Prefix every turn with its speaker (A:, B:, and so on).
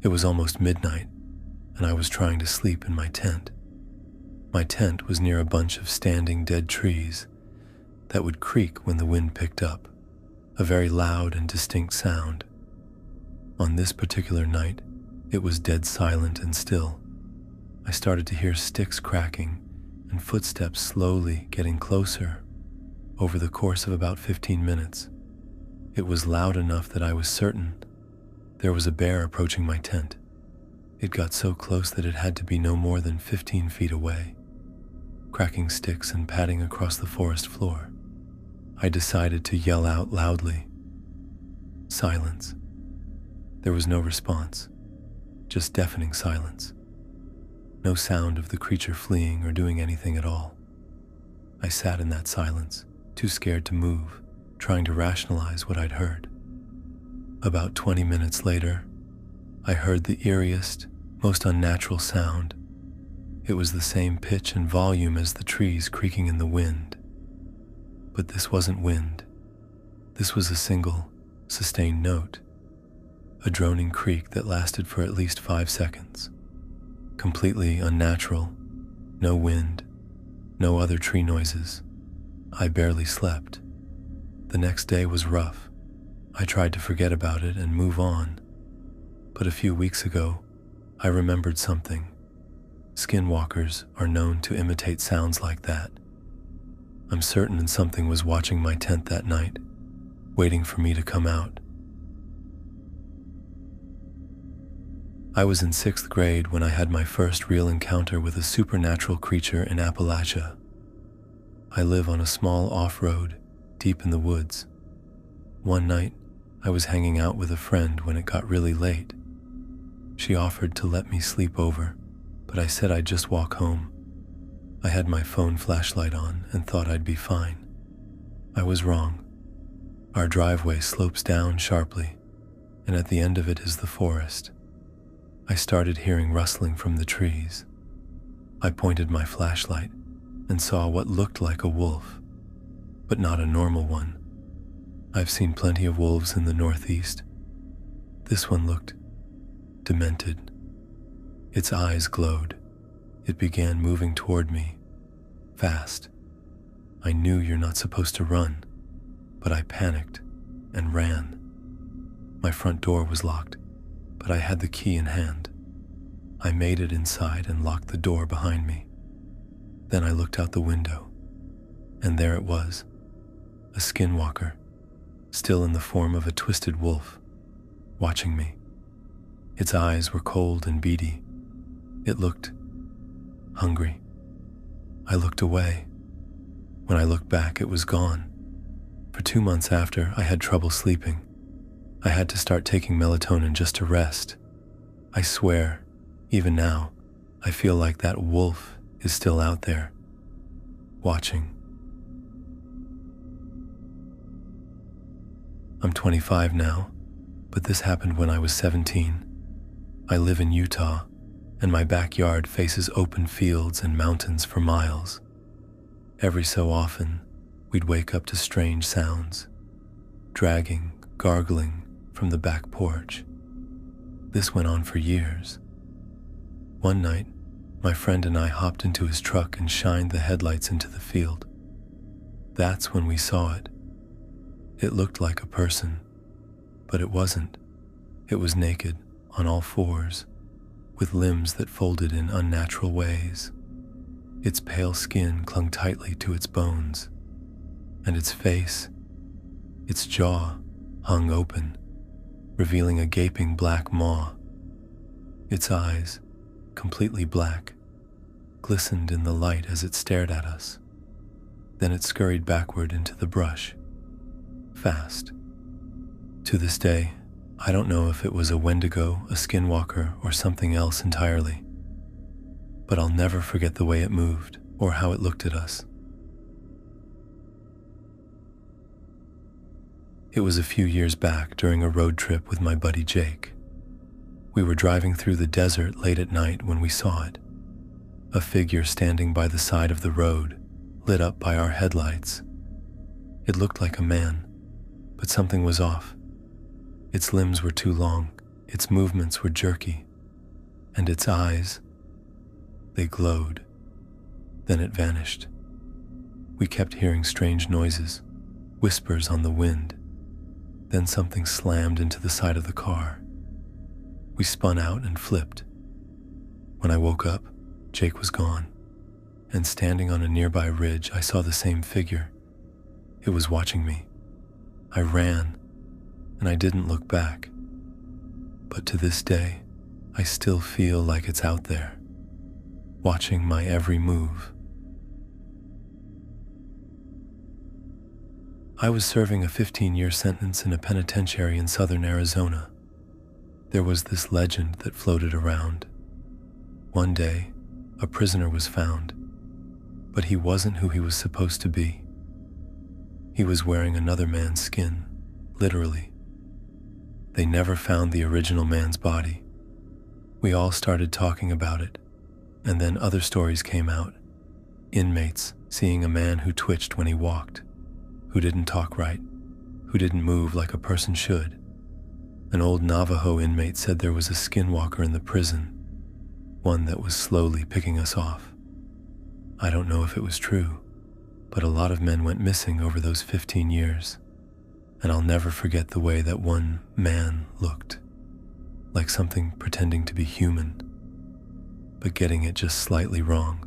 A: It was almost midnight, and I was trying to sleep in my tent. My tent was near a bunch of standing dead trees that would creak when the wind picked up, a very loud and distinct sound. On this particular night, it was dead silent and still. I started to hear sticks cracking and footsteps slowly getting closer over the course of about 15 minutes. It was loud enough that I was certain there was a bear approaching my tent. It got so close that it had to be no more than 15 feet away, cracking sticks and padding across the forest floor. I decided to yell out loudly. Silence. There was no response, just deafening silence. No sound of the creature fleeing or doing anything at all. I sat in that silence, too scared to move, trying to rationalize what I'd heard. About 20 minutes later, I heard the eeriest, most unnatural sound. It was the same pitch and volume as the trees creaking in the wind. But this wasn't wind. This was a single, sustained note, a droning creak that lasted for at least 5 seconds. Completely unnatural, no wind, no other tree noises. I barely slept. The next day was rough. I tried to forget about it and move on. But a few weeks ago, I remembered something. Skinwalkers are known to imitate sounds like that. I'm certain something was watching my tent that night, waiting for me to come out. I was in 6th grade when I had my first real encounter with a supernatural creature in Appalachia. I live on a small off-road, deep in the woods. One night, I was hanging out with a friend when it got really late. She offered to let me sleep over, but I said I'd just walk home. I had my phone flashlight on and thought I'd be fine. I was wrong. Our driveway slopes down sharply, and at the end of it is the forest. I started hearing rustling from the trees. I pointed my flashlight and saw what looked like a wolf, but not a normal one. I've seen plenty of wolves in the Northeast. This one looked demented. Its eyes glowed. It began moving toward me, fast. I knew you're not supposed to run, but I panicked and ran. My front door was locked, but I had the key in hand. I made it inside and locked the door behind me. Then I looked out the window, and there it was, a skinwalker, still in the form of a twisted wolf, watching me. Its eyes were cold and beady. It looked hungry. I looked away. When I looked back, it was gone. For 2 months after, I had trouble sleeping. I had to start taking melatonin just to rest. I swear, even now, I feel like that wolf is still out there, watching. I'm 25 now, but this happened when I was 17. I live in Utah, and my backyard faces open fields and mountains for miles. Every so often, we'd wake up to strange sounds, dragging, gargling from the back porch. This went on for years. One night, my friend and I hopped into his truck and shined the headlights into the field. That's when we saw it. It looked like a person, but it wasn't. It was naked, on all fours, with limbs that folded in unnatural ways. Its pale skin clung tightly to its bones, and its face, its jaw, hung open, revealing a gaping black maw. Its eyes, completely black, glistened in the light as it stared at us. Then it scurried backward into the brush, fast. To this day, I don't know if it was a Wendigo, a skinwalker, or something else entirely, but I'll never forget the way it moved or how it looked at us. It was a few years back during a road trip with my buddy Jake. We were driving through the desert late at night when we saw it. A figure standing by the side of the road, lit up by our headlights. It looked like a man, but something was off. Its limbs were too long, Its movements were jerky, and its eyes, they glowed. Then it vanished. We kept hearing strange noises, whispers on the wind. Then something slammed into the side of the car. We spun out and flipped. When I woke up, Jake was gone, and standing on a nearby ridge, I saw the same figure. It was watching me. I ran, and I didn't look back. But to this day, I still feel like it's out there, watching my every move. I was serving a 15-year sentence in a penitentiary in southern Arizona. There was this legend that floated around. One day, a prisoner was found, but he wasn't who he was supposed to be. He was wearing another man's skin, literally. They never found the original man's body. We all started talking about it, and then other stories came out. Inmates seeing a man who twitched when he walked, who didn't talk right, who didn't move like a person should. An old Navajo inmate said there was a skinwalker in the prison, one that was slowly picking us off. I don't know if it was true, but a lot of men went missing over those 15 years, and I'll never forget the way that one man looked, like something pretending to be human, but getting it just slightly wrong.